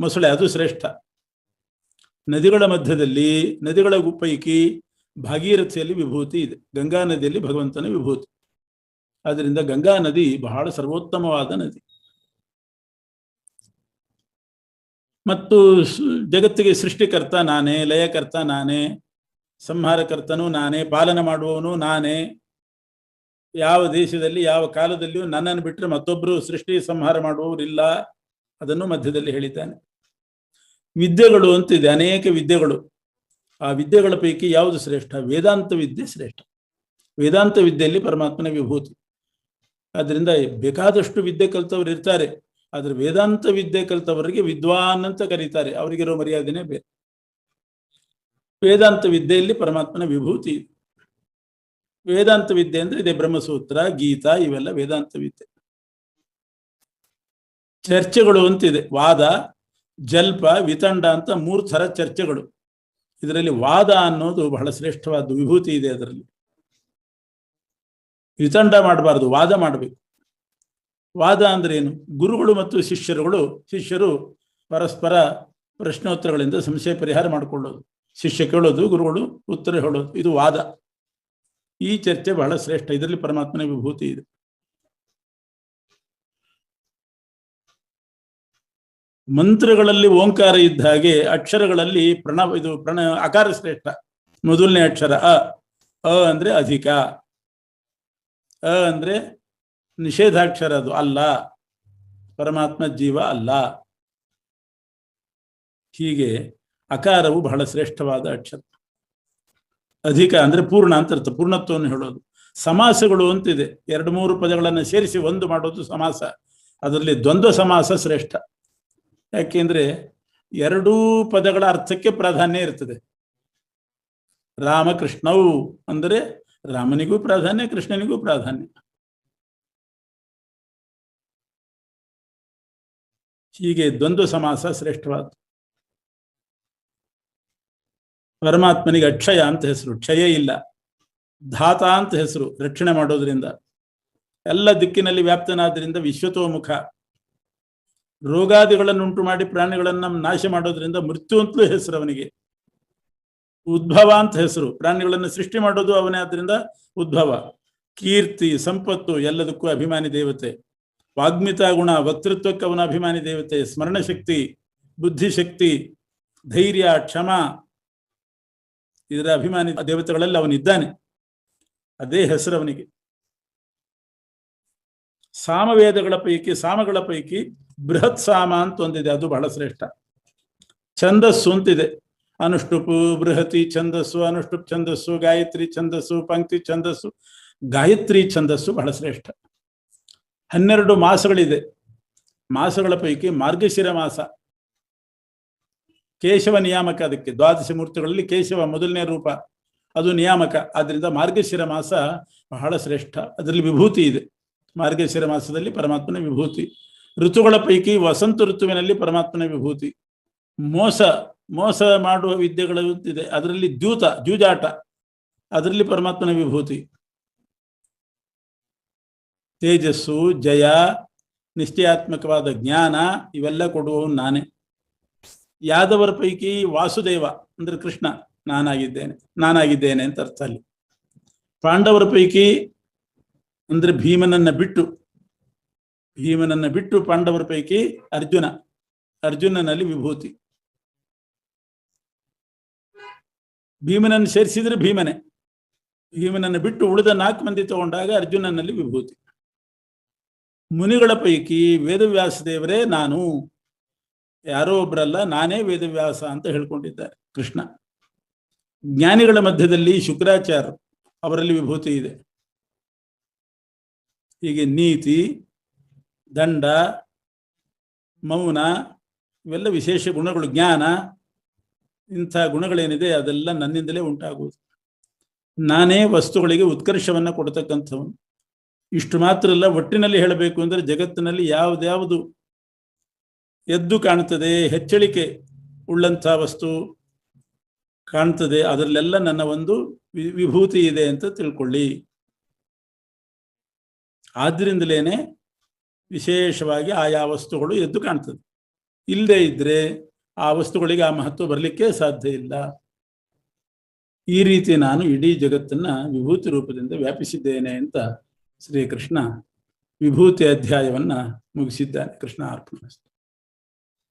ಮೊಸಳೆ, ಅದು ಶ್ರೇಷ್ಠ. ನದಿಗಳ ಮಧ್ಯದಲ್ಲಿ, ನದಿಗಳ ಪೈಕಿ ಭಾಗೀರಥಿಯಲ್ಲಿ ವಿಭೂತಿ ಇದೆ. ಗಂಗಾ ನದಿಯಲ್ಲಿ ಭಗವಂತನ ವಿಭೂತಿ. ಆದ್ದರಿಂದ ಗಂಗಾ ನದಿ ಬಹಳ ಸರ್ವೋತ್ತಮವಾದ ನದಿ. ಮತ್ತು ಜಗತ್ತಿಗೆ ಸೃಷ್ಟಿಕರ್ತ ನಾನೇ, ಲಯಕರ್ತ ನಾನೇ, ಸಂಹಾರಕರ್ತನೂ ನಾನೇ, ಪಾಲನೆ ಮಾಡುವವನು ನಾನೇ. ಯಾವ ದೇಶದಲ್ಲಿ ಯಾವ ಕಾಲದಲ್ಲಿಯೂ ನನ್ನನ್ನು ಬಿಟ್ಟರೆ ಮತ್ತೊಬ್ಬರು ಸೃಷ್ಟಿ ಸಂಹಾರ ಮಾಡುವವರಿಲ್ಲ, ಅದನ್ನು ಮಧ್ಯದಲ್ಲಿ ಹೇಳಿದ್ದಾನೆ. ವಿದ್ಯೆಗಳು ಅಂತಿದೆ, ಅನೇಕ ವಿದ್ಯೆಗಳು. ಆ ವಿದ್ಯೆಗಳ ಪೈಕಿ ಯಾವುದು ಶ್ರೇಷ್ಠ? ವೇದಾಂತ ವಿದ್ಯೆ ಶ್ರೇಷ್ಠ. ವೇದಾಂತ ವಿದ್ಯೆಯಲ್ಲಿ ಪರಮಾತ್ಮನ ವಿಭೂತಿ. ಆದ್ದರಿಂದ ಬೇಕಾದಷ್ಟು ವಿದ್ಯೆ ಕಲಿತವರು ಇರ್ತಾರೆ, ಆದರೆ ವೇದಾಂತ ವಿದ್ಯೆ ಕಲಿತವರಿಗೆ ವಿದ್ವಾನ್ ಅಂತ ಕರೀತಾರೆ, ಅವರಿಗಿರೋ ಮರ್ಯಾದೆನೇ ಬೇರೆ. ವೇದಾಂತ ವಿದ್ಯೆಯಲ್ಲಿ ಪರಮಾತ್ಮನ ವಿಭೂತಿ ಇದೆ. ವೇದಾಂತ ವಿದ್ಯೆ ಅಂದ್ರೆ ಇದೆ, ಬ್ರಹ್ಮಸೂತ್ರ, ಗೀತಾ, ಇವೆಲ್ಲ ವೇದಾಂತ ವಿದ್ಯೆ. ಚರ್ಚೆಗಳು ಅಂತಿದೆ, ವಾದ, ಜಲ್ಪ, ವಿತಂಡ ಅಂತ 3 ಥರ ಚರ್ಚೆಗಳು. ಇದರಲ್ಲಿ ವಾದ ಅನ್ನೋದು ಬಹಳ ಶ್ರೇಷ್ಠವಾದ ವಿಭೂತಿ ಇದೆ. ಅದರಲ್ಲಿ ವಿತಂಡ ಮಾಡಬಾರ್ದು, ವಾದ ಮಾಡಬೇಕು. ವಾದ ಅಂದ್ರೆ ಏನು? ಗುರುಗಳು ಮತ್ತು ಶಿಷ್ಯರು ಪರಸ್ಪರ ಪ್ರಶ್ನೋತ್ತರಗಳಿಂದ ಸಂಶಯ ಪರಿಹಾರ ಮಾಡಿಕೊಳ್ಳೋದು. ಶಿಷ್ಯ ಕೇಳೋದು, ಗುರುಗಳು ಉತ್ತರ ಹೇಳೋದು, ಇದು ವಾದ. ಈ ಚರ್ಚೆ ಬಹಳ ಶ್ರೇಷ್ಠ. ಇದರಲ್ಲಿ ಪರಮಾತ್ಮನ ವಿಭೂತಿ ಇದೆ. ಮಂತ್ರಗಳಲ್ಲಿ ಓಂಕಾರ ಇದ್ದ ಹಾಗೆ ಅಕ್ಷರಗಳಲ್ಲಿ ಅಕಾರ ಶ್ರೇಷ್ಠ. ಮೊದಲನೇ ಅಕ್ಷರ ಅ ಅಂದ್ರೆ ಅಧಿಕ, ಅ ಅಂದ್ರೆ ನಿಷೇಧಾಕ್ಷರ, ಅದು ಅಲ್ಲ, ಪರಮಾತ್ಮ ಜೀವ ಅಲ್ಲ. ಹೀಗೆ ಅಕಾರವು ಬಹಳ ಶ್ರೇಷ್ಠವಾದ ಅಕ್ಷರ. ಅಧಿಕ ಅಂದ್ರೆ ಪೂರ್ಣ ಅಂತ ಅರ್ಥ, ಪೂರ್ಣತ್ವವನ್ನು ಹೇಳೋದು. ಸಮಾಸಗಳು ಅಂತಿದೆ, 2-3 ಪದಗಳನ್ನು ಸೇರಿಸಿ ಒಂದು ಮಾಡೋದು ಸಮಾಸ. ಅದರಲ್ಲಿ ದ್ವಂದ್ವ ಸಮಾಸ ಶ್ರೇಷ್ಠ. ಯಾಕೆಂದ್ರೆ 2 ಪದಗಳ ಅರ್ಥಕ್ಕೆ ಪ್ರಾಧಾನ್ಯ ಇರ್ತದೆ. ರಾಮಕೃಷ್ಣವು ಅಂದರೆ ರಾಮನಿಗೂ ಪ್ರಾಧಾನ್ಯ, ಕೃಷ್ಣನಿಗೂ ಪ್ರಾಧಾನ್ಯ. ಹೀಗೆ ದ್ವಂದ್ವ ಸಮಾಸ ಶ್ರೇಷ್ಠವಾದ. ಪರಮಾತ್ಮನಿಗೆ ಅಕ್ಷಯ ಅಂತ ಹೆಸರು, ಕ್ಷಯ ಇಲ್ಲ. ಧಾತ ಅಂತ ಹೆಸರು, ರಕ್ಷಣೆ ಮಾಡೋದ್ರಿಂದ. ಎಲ್ಲ ದಿಕ್ಕಿನಲ್ಲಿ ವ್ಯಾಪ್ತನಾದ್ರಿಂದ ವಿಶ್ವತೋಮುಖ. ರೋಗಾದಿಗಳನ್ನುಂಟು ಮಾಡಿ ಪ್ರಾಣಿಗಳನ್ನ ನಾಶ ಮಾಡೋದ್ರಿಂದ ಮೃತ್ಯು ಅಂತಲೂ ಹೆಸರು ಅವನಿಗೆ. ಉದ್ಭವ ಅಂತ ಹೆಸರು. ಪ್ರಾಣಿಗಳನ್ನು ಸೃಷ್ಟಿ ಮಾಡೋದು ಅವನೇ, ಆದ್ರಿಂದ ಉದ್ಭವ. ಕೀರ್ತಿ, ಸಂಪತ್ತು, ಎಲ್ಲದಕ್ಕೂ ಅಭಿಮಾನಿ ದೇವತೆ. ವಾಗ್ಮಿತಾ ಗುಣ, ವಕ್ತೃತ್ವಕ್ಕೆ ಅವನ ಅಭಿಮಾನಿ ದೇವತೆ. ಸ್ಮರಣ ಶಕ್ತಿ, ಬುದ್ಧಿಶಕ್ತಿ, ಧೈರ್ಯ, ಕ್ಷಮ, ಇದರ ಅಭಿಮಾನಿ ದೇವತೆಗಳಲ್ಲಿ ಅವನಿದ್ದಾನೆ. ಅದೇ ಹೆಸರು ಅವನಿಗೆ. ಸಾಮಗಳ ಪೈಕಿ ಬೃಹತ್ ಸಾಮ ಅಂತ ಒಂದಿದೆ, ಅದು ಬಹಳ ಶ್ರೇಷ್ಠ. ಛಂದಸ್ಸು ಅಂತಿದೆ. ಅನುಷ್ಠುಪು, ಬೃಹತಿ ಛಂದಸ್ಸು, ಅನುಷ್ಠುಪ್ ಛಂದಸ್ಸು, ಗಾಯತ್ರಿ ಛಂದಸ್ಸು, ಪಂಕ್ತಿ ಛಂದಸ್ಸು. ಗಾಯತ್ರಿ ಛಂದಸ್ಸು ಬಹಳ ಶ್ರೇಷ್ಠ. 12 ಮಾಸಗಳಿದೆ. ಮಾಸಗಳ ಪೈಕಿ ಮಾರ್ಗಶಿರ ಮಾಸ ಕೇಶವ ನಿಯಾಮಕ. ಅದಕ್ಕೆ 12 ಮೂರ್ತಿಗಳಲ್ಲಿ ಕೇಶವ ಮೊದಲನೇ ರೂಪ, ಅದು ನಿಯಾಮಕ. ಆದ್ರಿಂದ ಮಾರ್ಗಶಿರ ಮಾಸ ಬಹಳ ಶ್ರೇಷ್ಠ. ಅದರಲ್ಲಿ ವಿಭೂತಿ ಇದೆ. ಮಾರ್ಗಶಿರ ಮಾಸದಲ್ಲಿ ಪರಮಾತ್ಮನ ವಿಭೂತಿ. ಋತುಗಳ ಪೈಕಿ ವಸಂತ ಋತುವಿನಲ್ಲಿ ಪರಮಾತ್ಮನ ವಿಭೂತಿ. ಮೋಸ ಮಾಡುವ ವಿದ್ಯೆಗಳು ಇದೆ, ಅದರಲ್ಲಿ ಜೂಜಾಟ, ಅದರಲ್ಲಿ ಪರಮಾತ್ಮನ ವಿಭೂತಿ. ತೇಜಸ್ಸು, ಜಯ, ನಿಶ್ಚಯಾತ್ಮಕವಾದ ಜ್ಞಾನ, ಇವೆಲ್ಲ ಕೊಡುವವನು ನಾನೇ. ಯಾದವರ ಪೈಕಿ ವಾಸುದೇವ ಅಂದ್ರೆ ಕೃಷ್ಣ ನಾನಾಗಿದ್ದೇನೆ ಅಂತ ಅರ್ಥ ಅಲ್ಲಿ. ಪಾಂಡವರ ಪೈಕಿ ಅಂದ್ರೆ ಭೀಮನನ್ನ ಬಿಟ್ಟು ಪಾಂಡವರ ಪೈಕಿ ಅರ್ಜುನನಲ್ಲಿ ವಿಭೂತಿ. ಭೀಮನನ್ನು ಸೇರಿಸಿದ್ರೆ ಭೀಮನನ್ನು ಬಿಟ್ಟು ಉಳಿದ 4 ಮಂದಿ ತಗೊಂಡಾಗ ಅರ್ಜುನನಲ್ಲಿ ವಿಭೂತಿ. ಮುನಿಗಳ ಪೈಕಿ ವೇದವ್ಯಾಸ ದೇವರೇ ನಾನು, ಯಾರೋ ಒಬ್ಬರಲ್ಲ, ನಾನೇ ವೇದವ್ಯಾಸ ಅಂತ ಹೇಳ್ಕೊಂಡಿದ್ದಾರೆ ಕೃಷ್ಣ. ಜ್ಞಾನಿಗಳ ಮಧ್ಯದಲ್ಲಿ ಶುಕ್ರಾಚಾರ್ಯ, ಅವರಲ್ಲಿ ವಿಭೂತಿ ಇದೆ. ಹೀಗೆ ನೀತಿ, ದಂಡ, ಮೌನ, ಇವೆಲ್ಲ ವಿಶೇಷ ಗುಣಗಳು. ಜ್ಞಾನ, ಇಂಥ ಗುಣಗಳೇನಿದೆ ಅದೆಲ್ಲ ನನ್ನಿಂದಲೇ ಉಂಟಾಗುವುದು. ನಾನೇ ವಸ್ತುಗಳಿಗೆ ಉತ್ಕರ್ಷವನ್ನು ಕೊಡ್ತಕ್ಕಂಥವನು. ಇಷ್ಟು ಮಾತ್ರ ಅಲ್ಲ, ಒಟ್ಟಿನಲ್ಲಿ ಹೇಳಬೇಕು ಅಂದರೆ ಜಗತ್ತಿನಲ್ಲಿ ಯಾವುದ್ಯಾವುದು ಎದ್ದು ಕಾಣುತ್ತದೆ, ಹೆಚ್ಚಳಿಕೆ ಉಳ್ಳಂಥ ವಸ್ತು ಕಾಣ್ತದೆ, ಅದರಲ್ಲೆಲ್ಲ ನನ್ನ ಒಂದು ವಿಭೂತಿ ಇದೆ ಅಂತ ತಿಳ್ಕೊಳ್ಳಿ. ಆದ್ದರಿಂದಲೇನೆ ವಿಶೇಷವಾಗಿ ಆಯಾ ವಸ್ತುಗಳು ಎದ್ದು ಕಾಣ್ತದೆ. ಇಲ್ಲದೆ ಇದ್ರೆ ಆ ವಸ್ತುಗಳಿಗೆ ಆ ಮಹತ್ವ ಬರಲಿಕ್ಕೆ ಸಾಧ್ಯ ಇಲ್ಲ. ಈ ರೀತಿ ನಾನು ಇಡೀ ಜಗತ್ತನ್ನ ವಿಭೂತಿ ರೂಪದಿಂದ ವ್ಯಾಪಿಸಿದ್ದೇನೆ ಅಂತ ಶ್ರೀಕೃಷ್ಣ ವಿಭೂತಿ ಅಧ್ಯಾಯವನ್ನ ಮುಗಿಸಿದ್ದಾನೆ. ಕೃಷ್ಣ ಅರ್ಪಣಮಸ್ತು.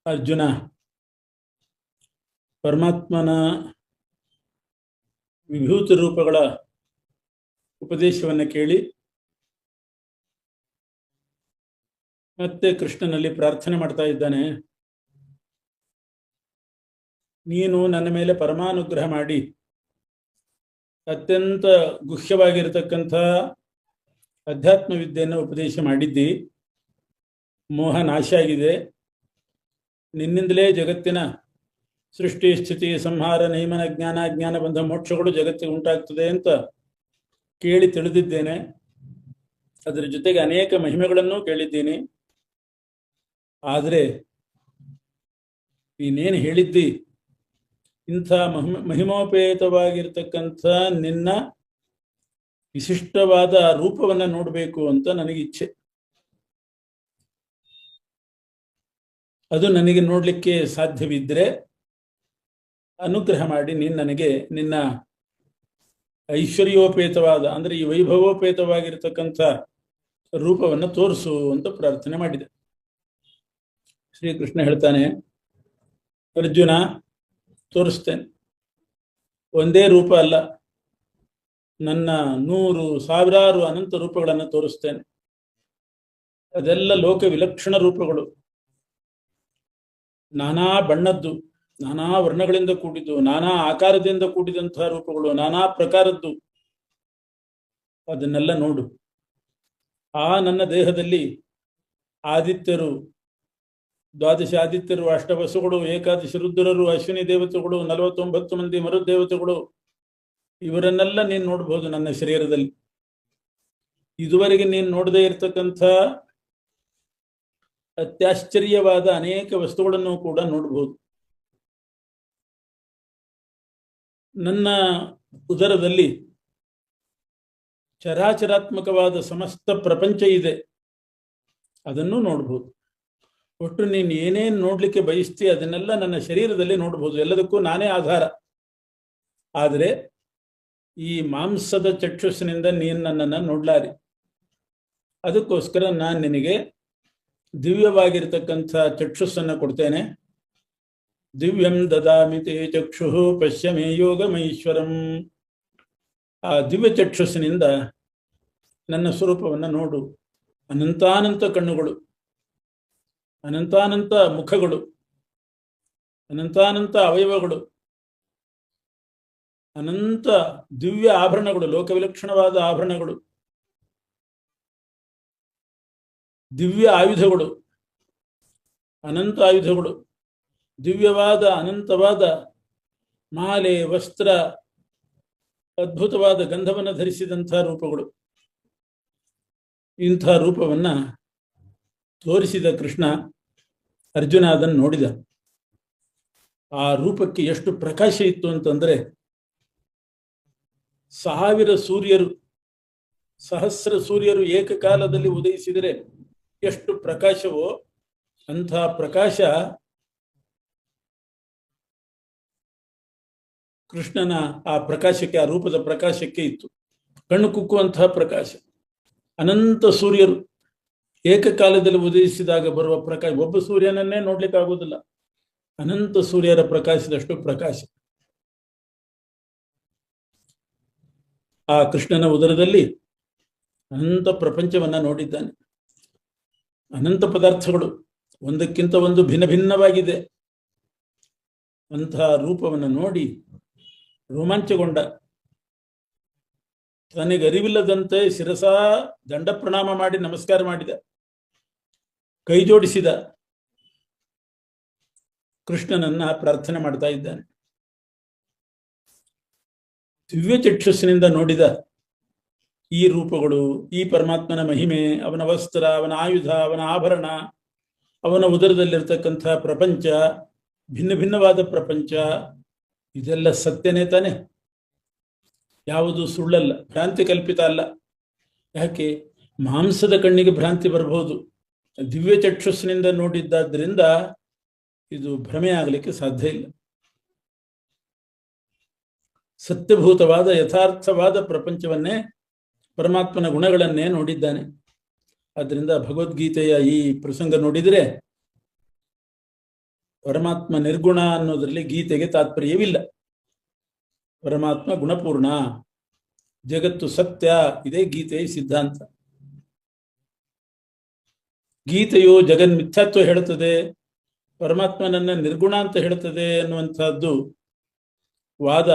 ಅರ್ಜುನ ಪರಮಾತ್ಮನ ವಿಭೂತಿ ರೂಪಗಳ ಉಪದೇಶವನ್ನು ಕೇಳಿ ಮತ್ತೆ ಕೃಷ್ಣನಲ್ಲಿ ಪ್ರಾರ್ಥನೆ ಮಾಡ್ತಾ ಇದ್ದಾನೆ. ನೀನು ನನ್ನ ಮೇಲೆ ಪರಮಾನುಗ್ರಹ ಮಾಡಿ ಅತ್ಯಂತ ಗುಹ್ಯವಾಗಿರತಕ್ಕಂಥ ಅಧ್ಯಾತ್ಮ ವಿದ್ಯೆಯನ್ನು ಉಪದೇಶ ಮಾಡಿದ್ದಿ. ಮೋಹ ನಾಶ ಆಗಿದೆ. ನಿನ್ನಿಂದಲೇ ಜಗತ್ತಿನ ಸೃಷ್ಟಿ, ಸ್ಥಿತಿ, ಸಂಹಾರ, ನಿಯಮನ, ಜ್ಞಾನ ಬಂಧ ಮೋಕ್ಷಗಳು ಜಗತ್ತಿಗೆ ಉಂಟಾಗ್ತದೆ ಅಂತ ಕೇಳಿ ತಿಳಿದಿದ್ದೇನೆ. ಅದರ ಜೊತೆಗೆ ಅನೇಕ ಮಹಿಮೆಗಳನ್ನು ಕೇಳಿದ್ದೀನಿ. ಆದರೆ ನೀನೇನು ಹೇಳಿದ್ದಿ, ಇಂಥ ಮಹಿಮೋಪೇತವಾಗಿರ್ತಕ್ಕಂಥ ನಿನ್ನ ವಿಶಿಷ್ಟವಾದ ರೂಪವನ್ನು ನೋಡಬೇಕು ಅಂತ ನನಗೆ ಇಚ್ಛೆ. ಅದು ನನಗೆ ನೋಡಲಿಕ್ಕೆ ಸಾಧ್ಯವಿದ್ದರೆ ಅನುಗ್ರಹ ಮಾಡಿ ನೀನು ನನಗೆ ನಿನ್ನ ಐಶ್ವರ್ಯೋಪೇತವಾದ ಅಂದರೆ ಈ ವೈಭವೋಪೇತವಾಗಿರ್ತಕ್ಕಂಥ ರೂಪವನ್ನು ತೋರಿಸು ಅಂತ ಪ್ರಾರ್ಥನೆ ಮಾಡಿದೆ. ಶ್ರೀಕೃಷ್ಣ ಹೇಳ್ತಾನೆ, ಅರ್ಜುನ ತೋರಿಸ್ತೇನೆ. ಒಂದೇ ರೂಪ ಅಲ್ಲ, ನನ್ನ 100 ಸಾವಿರಾರು ಅನಂತ ರೂಪಗಳನ್ನು ತೋರಿಸ್ತೇನೆ. ಅದೆಲ್ಲ ಲೋಕ ವಿಲಕ್ಷಣ ರೂಪಗಳು, ನಾನಾ ಬಣ್ಣದ್ದು, ನಾನಾ ವರ್ಣಗಳಿಂದ ಕೂಡಿದ್ದು, ನಾನಾ ಆಕಾರದಿಂದ ಕೂಡಿದಂತಹ ರೂಪಗಳು, ನಾನಾ ಪ್ರಕಾರದ್ದು. ಅದನ್ನೆಲ್ಲ ನೋಡು. ಆ ನನ್ನ ದೇಹದಲ್ಲಿ ಆದಿತ್ಯರು, 12 ಆದಿತ್ಯರು, ಅಷ್ಟವಸುಗಳು, ಏಕಾದಶಿ ರುದ್ರರು, ಅಶ್ವಿನಿ ದೇವತೆಗಳು, 49 ಮಂದಿ ಮರುದೇವತೆಗಳು, ಇವರನ್ನೆಲ್ಲ ನೀನು ನೋಡ್ಬೋದು ನನ್ನ ಶರೀರದಲ್ಲಿ. ಇದುವರೆಗೆ ನೀನು ನೋಡದೇ ಇರತಕ್ಕಂಥ ಅತ್ಯಾಶ್ಚರ್ಯವಾದ ಅನೇಕ ವಸ್ತುಗಳನ್ನು ಕೂಡ ನೋಡಬಹುದು. ನನ್ನ ಉದರದಲ್ಲಿ ಚರಾಚರಾತ್ಮಕವಾದ ಸಮಸ್ತ ಪ್ರಪಂಚ ಇದೆ, ಅದನ್ನು ನೋಡ್ಬೋದು. ಒಟ್ಟು ನೀನು ಏನೇನು ನೋಡ್ಲಿಕ್ಕೆ ಬಯಸ್ತೀಯ ಅದನ್ನೆಲ್ಲ ನನ್ನ ಶರೀರದಲ್ಲಿ ನೋಡ್ಬೋದು, ಎಲ್ಲದಕ್ಕೂ ನಾನೇ ಆಧಾರ. ಆದರೆ ಈ ಮಾಂಸದ ಚಕ್ಷುಸ್ಸಿನಿಂದ ನೀನು ನನ್ನನ್ನು ನೋಡ್ಲಾರಿ. ಅದಕ್ಕೋಸ್ಕರ ನಾನು ನಿನಗೆ ದಿವ್ಯವಾಗಿರ್ತಕ್ಕಂಥ ಚಕ್ಷುಸ್ಸನ್ನು ಕೊಡ್ತೇನೆ. ದಿವ್ಯಂ ದದಾಮಿ ತೇ ಚಕ್ಷು ಪಶ್ಯಮೇ ಯೋಗಮೈಶ್ವರಂ. ಆ ದಿವ್ಯ ಚಕ್ಷುಸ್ಸಿನಿಂದ ನನ್ನ ಸ್ವರೂಪವನ್ನು ನೋಡು. ಅನಂತಾನಂತ ಕಣ್ಣುಗಳು, ಅನಂತಾನಂತ ಮುಖಗಳು, ಅನಂತಾನಂತ ಅವಯವಗಳು, ಅನಂತ ದಿವ್ಯ ಆಭರಣಗಳು, ಲೋಕವಿಲಕ್ಷಣವಾದ ಆಭರಣಗಳು, ದಿವ್ಯ ಆಯುಧಗಳು, ಅನಂತ ಆಯುಧಗಳು, ದಿವ್ಯವಾದ ಅನಂತವಾದ ಮಾಲೆ, ವಸ್ತ್ರ, ಅದ್ಭುತವಾದ ಗಂಧವನ್ನು ಧರಿಸಿದಂಥ ರೂಪಗಳು. ಇಂಥ ರೂಪವನ್ನ ತೋರಿಸಿದ ಕೃಷ್ಣ. ಅರ್ಜುನ ಅದನ್ನು ನೋಡಿದ. ಆ ರೂಪಕ್ಕೆ ಎಷ್ಟು ಪ್ರಕಾಶ ಇತ್ತು ಅಂತಂದ್ರೆ, 1000 ಸೂರ್ಯರು, ಸಹಸ್ರ ಸೂರ್ಯರು ಏಕಕಾಲದಲ್ಲಿ ಉದಯಿಸಿದರೆ ಎಷ್ಟು ಪ್ರಕಾಶವೋ ಅಂಥ ಪ್ರಕಾಶ ಕೃಷ್ಣನ ಆ ಪ್ರಕಾಶಕ್ಕೆ, ಆ ರೂಪದ ಪ್ರಕಾಶಕ್ಕೆ ಇತ್ತು. ಕಣ್ಣು ಕುಕ್ಕುವಂತಹ ಪ್ರಕಾಶ. ಅನಂತ ಸೂರ್ಯರು ಏಕಕಾಲದಲ್ಲಿ ಉದಯಿಸಿದಾಗ ಬರುವ ಪ್ರಕಾಶ, ಒಬ್ಬ ಸೂರ್ಯನನ್ನೇ ನೋಡ್ಲಿಕ್ಕೆ ಆಗುವುದಿಲ್ಲ, ಅನಂತ ಸೂರ್ಯರ ಪ್ರಕಾಶದಷ್ಟು ಪ್ರಕಾಶ. ಆ ಕೃಷ್ಣನ ಉದರದಲ್ಲಿ ಅನಂತ ಪ್ರಪಂಚವನ್ನ ನೋಡಿದ್ದಾನೆ. ಅನಂತ ಪದಾರ್ಥಗಳು ಒಂದಕ್ಕಿಂತ ಒಂದು ಭಿನ್ನ ಭಿನ್ನವಾಗಿದೆ. ಅಂತಹ ರೂಪವನ್ನು ನೋಡಿ ರೋಮಾಂಚಗೊಂಡ. ತನಗರಿವಿಲ್ಲದಂತೆ ಶಿರಸಾ ದಂಡ ಪ್ರಣಾಮ ಮಾಡಿ ನಮಸ್ಕಾರ ಮಾಡಿದ, ಕೈ ಜೋಡಿಸಿದ, ಕೃಷ್ಣನನ್ನ ಪ್ರಾರ್ಥನೆ ಮಾಡ್ತಾ ಇದ್ದಾನೆ. ದಿವ್ಯ ಚಕ್ಷುಸ್ಸಿನಿಂದ ನೋಡಿದ ಈ ರೂಪಗಳು, ಈ ಪರಮಾತ್ಮನ ಮಹಿಮೆ, ಅವನ ವಸ್ತ್ರ, ಅವನ ಆಯುಧ, ಅವನ ಆಭರಣ, ಅವನ ಉದರದಲ್ಲಿರ್ತಕ್ಕಂಥ ಪ್ರಪಂಚ, ಭಿನ್ನ ಭಿನ್ನವಾದ ಪ್ರಪಂಚ, ಇದೆಲ್ಲ ಸತ್ಯನೇ ತಾನೆ, ಯಾವುದು ಸುಳ್ಳಲ್ಲ, ಭ್ರಾಂತಿ ಕಲ್ಪಿತ ಅಲ್ಲ. ಯಾಕೆ? ಮಾಂಸದ ಕಣ್ಣಿಗೆ ಭ್ರಾಂತಿ ಬರಬಹುದು, ದಿವ್ಯ ಚಕ್ಷುಸ್ಸಿನಿಂದ ನೋಡಿದ್ದಾದ್ರಿಂದ ಇದು ಭ್ರಮೆ ಆಗಲಿಕ್ಕೆ ಸಾಧ್ಯ ಇಲ್ಲ. ಸತ್ಯಭೂತವಾದ ಯಥಾರ್ಥವಾದ ಪ್ರಪಂಚವನ್ನೇ, ಪರಮಾತ್ಮನ ಗುಣಗಳನ್ನೇ ನೋಡಿದ್ದಾನೆ. ಆದ್ದರಿಂದ ಭಗವದ್ಗೀತೆಯ ಈ ಪ್ರಸಂಗ ನೋಡಿದರೆ ಪರಮಾತ್ಮ ನಿರ್ಗುಣ ಅನ್ನೋದರಲ್ಲಿ ಗೀತೆಗೆ ತಾತ್ಪರ್ಯವಿಲ್ಲ. ಪರಮಾತ್ಮ ಗುಣಪೂರ್ಣ, ಜಗತ್ತು ಸತ್ಯ, ಇದೇ ಗೀತೆಯ ಸಿದ್ಧಾಂತ. ಗೀತೆಯು ಜಗನ್ಮಿಥ್ಯಾತ್ವ ಹೇಳುತ್ತದೆ, ಪರಮಾತ್ಮನನ್ನ ನಿರ್ಗುಣ ಅಂತ ಹೇಳುತ್ತದೆ ಅನ್ನುವಂಥದ್ದು ವಾದ.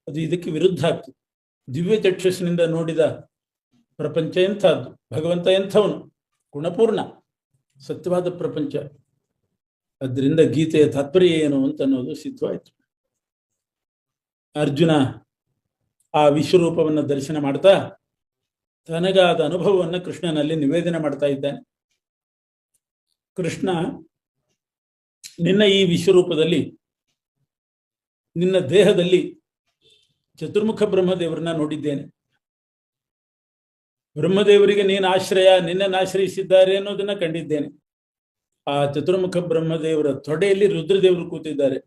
ಅದು ಇದಕ್ಕೆ ವಿರುದ್ಧ ಆಗ್ತದೆ. ದಿವ್ಯ ಚಕ್ಷುಸ್ಸಿನಿಂದ ನೋಡಿದ ಪ್ರಪಂಚ ಎಂಥದ್ದು, ಭಗವಂತ ಎಂಥವನು, ಗುಣಪೂರ್ಣ, ಸತ್ಯವಾದ ಪ್ರಪಂಚ. ಅದರಿಂದ ಗೀತೆಯ ತಾತ್ಪರ್ಯ ಏನು ಅಂತ ಅನ್ನೋದು ಸಿದ್ಧವಾಯಿತು. ಅರ್ಜುನ ಆ ವಿಶ್ವರೂಪವನ್ನು ದರ್ಶನ ಮಾಡ್ತಾ ತನಗಾದ ಅನುಭವವನ್ನು ಕೃಷ್ಣನಲ್ಲಿ ನಿವೇದನೆ ಮಾಡ್ತಾ ಇದ್ದಾನೆ. ಕೃಷ್ಣ, ನಿನ್ನ ಈ ವಿಶ್ವರೂಪದಲ್ಲಿ, ನಿನ್ನ ದೇಹದಲ್ಲಿ ಚತುರ್ಮುಖ ಬ್ರಹ್ಮದೇವರನ್ನ ನೋಡಿದ್ದೇನೆ. ಬ್ರಹ್ಮದೇವರಿಗೆ ನೀನು ಆಶ್ರಯ, ನಿನ್ನನ್ನು ಆಶ್ರಯಿಸಿದ್ದಾರೆ ಅನ್ನೋದನ್ನ ಕಂಡಿದ್ದೇನೆ. ಆ ಚತುರ್ಮುಖ ಬ್ರಹ್ಮದೇವರ ತೊಡೆಯಲ್ಲಿ ರುದ್ರದೇವರು ಕೂತಿದ್ದಾರೆ.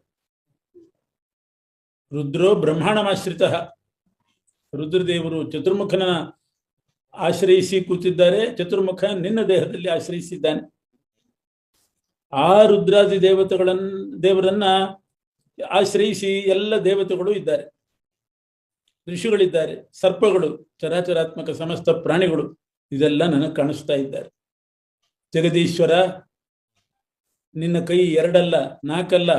ರುದ್ರೋ ಬ್ರಹ್ಮಾಣಮಾಶ್ರಿತ. ರುದ್ರದೇವರು ಚತುರ್ಮುಖನ ಆಶ್ರಯಿಸಿ ಕೂತಿದ್ದಾರೆ, ಚತುರ್ಮುಖ ನಿನ್ನ ದೇಹದಲ್ಲಿ ಆಶ್ರಯಿಸಿದ್ದಾನೆ. ಆ ರುದ್ರಾದಿ ದೇವರನ್ನ ಆಶ್ರಯಿಸಿ ಎಲ್ಲ ದೇವತೆಗಳು ಇದ್ದಾರೆ, ಋಷಿಗಳಿದ್ದಾರೆ, ಸರ್ಪಗಳು, ಚರಾಚರಾತ್ಮಕ ಸಮಸ್ತ ಪ್ರಾಣಿಗಳು, ಇದೆಲ್ಲ ನನಗೆ ಕಾಣಿಸ್ತಾ ಇದ್ದಾರೆ. ಜಗದೀಶ್ವರ, ನಿನ್ನ ಕೈ 2 ಅಲ್ಲ 4 ಅಲ್ಲ,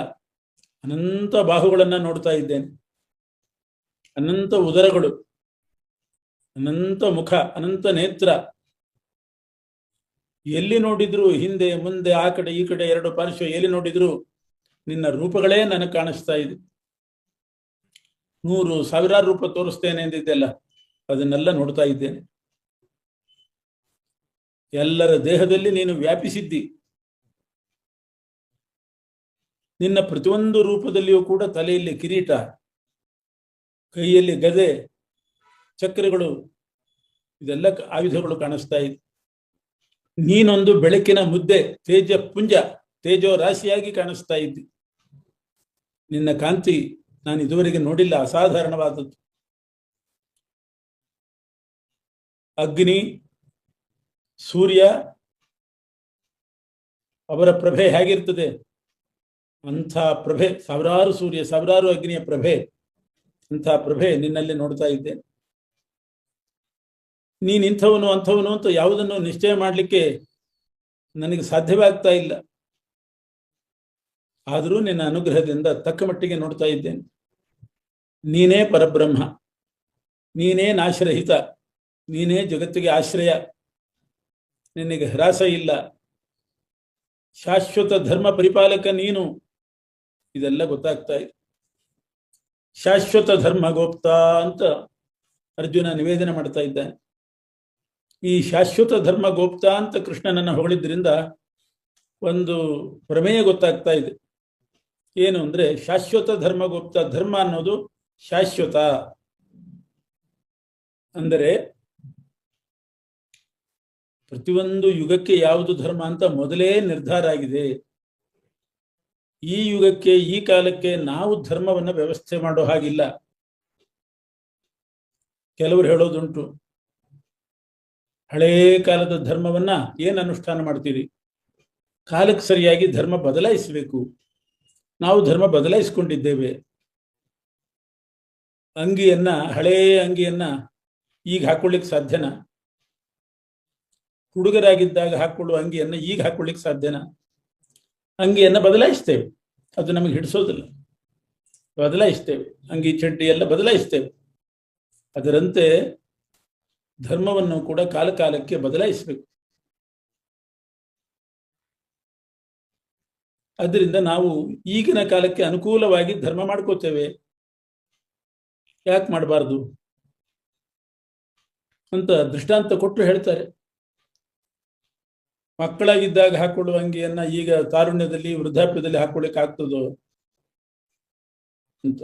ಅನಂತ ಬಾಹುಗಳನ್ನ ನೋಡ್ತಾ ಇದ್ದೇನೆ, ಅನಂತ ಉದರಗಳು, ಅನಂತ ಮುಖ, ಅನಂತ ನೇತ್ರ. ಎಲ್ಲಿ ನೋಡಿದ್ರು, ಹಿಂದೆ ಮುಂದೆ ಆ ಕಡೆ ಈ ಕಡೆ 2 ಪಾರ್ಶ್ವ, ಎಲ್ಲಿ ನೋಡಿದ್ರು ನಿನ್ನ ರೂಪಗಳೇ ನನಗೆ ಕಾಣಿಸ್ತಾ ಇದೆ. 100,000 ರೂಪ ತೋರಿಸ್ತೇನೆ ಎಂದಿದ್ದೆಲ್ಲ, ಅದನ್ನೆಲ್ಲ ನೋಡ್ತಾ ಇದ್ದೇನೆ. ಎಲ್ಲರ ದೇಹದಲ್ಲಿ ನೀನು ವ್ಯಾಪಿಸಿದ್ದಿ. ನಿನ್ನ ಪ್ರತಿಯೊಂದು ರೂಪದಲ್ಲಿಯೂ ಕೂಡ ತಲೆಯಲ್ಲಿ ಕಿರೀಟ, ಕೈಯಲ್ಲಿ ಗದೆ, ಚಕ್ರಗಳು, ಇದೆಲ್ಲ ಆಯುಧಗಳು ಕಾಣಿಸ್ತಾ ಇದೆ. ನೀನೊಂದು ಬೆಳಕಿನ ಮುದ್ದೆ, ತೇಜ ಪುಂಜ, ತೇಜೋ ರಾಶಿಯಾಗಿ ಕಾಣಿಸ್ತಾ ಇದ್ದಿ. ನಿನ್ನ ಕಾಂತಿ ನಾನು ಇದುವರೆಗೆ ನೋಡಿಲ್ಲ, ಅಸಾಧಾರಣವಾದದ್ದು. ಅಗ್ನಿ, ಸೂರ್ಯ, ಅವರ ಪ್ರಭೆ ಹೇಗಿರ್ತದೆ, ಅಂಥ ಪ್ರಭೆ, ಸಾವಿರಾರು ಸೂರ್ಯ, ಸಾವಿರಾರು ಅಗ್ನಿಯ ಪ್ರಭೆ, ಅಂಥ ಪ್ರಭೆ ನಿನ್ನಲ್ಲಿ ನೋಡ್ತಾ ಇದ್ದೇನೆ. ನೀನು ಇಂಥವನು ಅಂಥವನು ಅಂತ ಯಾವುದನ್ನು ನಿಶ್ಚಯ ಮಾಡಲಿಕ್ಕೆ ನನಗೆ ಸಾಧ್ಯವಾಗ್ತಾ ಇಲ್ಲ. ಆದರೂ ನಿನ್ನ ಅನುಗ್ರಹದಿಂದ ತಕ್ಕ ಮಟ್ಟಿಗೆ ನೋಡ್ತಾ ಇದ್ದೇನೆ. ನೀನೇ ಪರಬ್ರಹ್ಮ, ನೀನೇ ನಾಶರಹಿತ, ನೀನೇ ಜಗತ್ತಿಗೆ ಆಶ್ರಯ, ನಿನಗೆ ಹ್ರಾಸ ಇಲ್ಲ, ಶಾಶ್ವತ ಧರ್ಮ ಪರಿಪಾಲಕ ನೀನು. ಇದೆಲ್ಲ ಗೊತ್ತಾಗ್ತಾ ಇದೆ. ಶಾಶ್ವತ ಧರ್ಮ ಗೋಪ್ತ ಅಂತ ಅರ್ಜುನ ನಿವೇದನೆ ಮಾಡ್ತಾ ಇದ್ದಾನೆ. ಈ ಶಾಶ್ವತ ಧರ್ಮ ಗೋಪ್ತ ಅಂತ ಕೃಷ್ಣನನ್ನು ಹೊಗಳಿದ್ರಿಂದ ಒಂದು ಪ್ರಮೇಯ ಗೊತ್ತಾಗ್ತಾ ಇದೆ. ಏನು ಅಂದ್ರೆ, ಶಾಶ್ವತ ಧರ್ಮ ಗೋಪ್ತ, ಧರ್ಮ ಅನ್ನೋದು ಶಾಶ್ವತ ಅಂದರೆ ಪ್ರತಿಯೊಂದು ಯುಗಕ್ಕೆ ಯಾವುದು ಧರ್ಮ ಅಂತ ಮೊದಲೇ ನಿರ್ಧಾರ ಆಗಿದೆ. ಈ ಯುಗಕ್ಕೆ, ಈ ಕಾಲಕ್ಕೆ ನಾವು ಧರ್ಮವನ್ನು ವ್ಯವಸ್ಥೆ ಮಾಡೋ ಹಾಗಿಲ್ಲ. ಕೆಲವರು ಹೇಳೋದುಂಟು, ಹಳೇ ಕಾಲದ ಧರ್ಮವನ್ನ ಏನು ಅನುಷ್ಠಾನ ಮಾಡ್ತೀರಿ, ಕಾಲಕ್ಕೆ ಸರಿಯಾಗಿ ಧರ್ಮ ಬದಲಾಯಿಸಬೇಕು. ನಾವು ಧರ್ಮ ಬದಲಾಯಿಸಿಕೊಂಡಿದ್ದೇವೆ. ಅಂಗಿಯನ್ನ, ಹಳೇ ಅಂಗಿಯನ್ನ ಈಗ ಹಾಕೊಳ್ಳಿಕ್ಕೆ ಸಾಧ್ಯನಾ? ಹುಡುಗರಾಗಿದ್ದಾಗ ಹಾಕೊಳ್ಳುವ ಅಂಗಿಯನ್ನ ಈಗ ಹಾಕೊಳ್ಳಿಕ್ಕೆ ಸಾಧ್ಯನಾ? ಅಂಗಿಯನ್ನ ಬದಲಾಯಿಸ್ತೇವೆ, ಅದು ನಮಗೆ ಹಿಡಿಸೋದಿಲ್ಲ. ಬದಲಾಯಿಸ್ತೇವೆ, ಅಂಗಿ ಚಡ್ಡಿ ಎಲ್ಲ ಬದಲಾಯಿಸ್ತೇವೆ. ಅದರಂತೆ ಧರ್ಮವನ್ನು ಕೂಡ ಕಾಲ ಕಾಲಕ್ಕೆ ಬದಲಾಯಿಸಬೇಕು. ಅದರಿಂದ ನಾವು ಈಗಿನ ಕಾಲಕ್ಕೆ ಅನುಕೂಲವಾಗಿ ಧರ್ಮ ಮಾಡ್ಕೋತೇವೆ, ಯಾಕೆ ಮಾಡಬಾರ್ದು ಅಂತ ದೃಷ್ಟಾಂತ ಕೊಟ್ಟು ಹೇಳ್ತಾರೆ. ಮಕ್ಕಳಾಗಿದ್ದಾಗ ಹಾಕೊಳ್ಳುವ ಅಂಗಿಯನ್ನ ಈಗ ತಾರುಣ್ಯದಲ್ಲಿ, ವೃದ್ಧಾಪ್ಯದಲ್ಲಿ ಹಾಕೊಳ್ಳಿಕ್ಕೆ ಆಗ್ತದೋ ಅಂತ.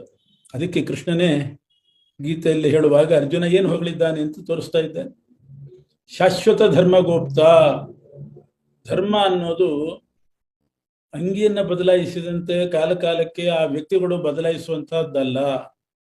ಅದಕ್ಕೆ ಕೃಷ್ಣನೇ ಗೀತೆಯಲ್ಲಿ ಹೇಳುವಾಗ ಅರ್ಜುನ ಏನು ಹೊಗಳಿದ್ದಾನೆ ಅಂತ ತೋರಿಸ್ತಾ ಇದ್ದಾನೆ. ಶಾಶ್ವತ ಧರ್ಮ ಗೋಪ್ತ. ಧರ್ಮ ಅನ್ನೋದು ಅಂಗಿಯನ್ನ ಬದಲಾಯಿಸಿದಂತೆ ಕಾಲ ಕಾಲಕ್ಕೆ ಆ ವ್ಯಕ್ತಿಗಳು ಬದಲಾಯಿಸುವಂತಹದ್ದಲ್ಲ.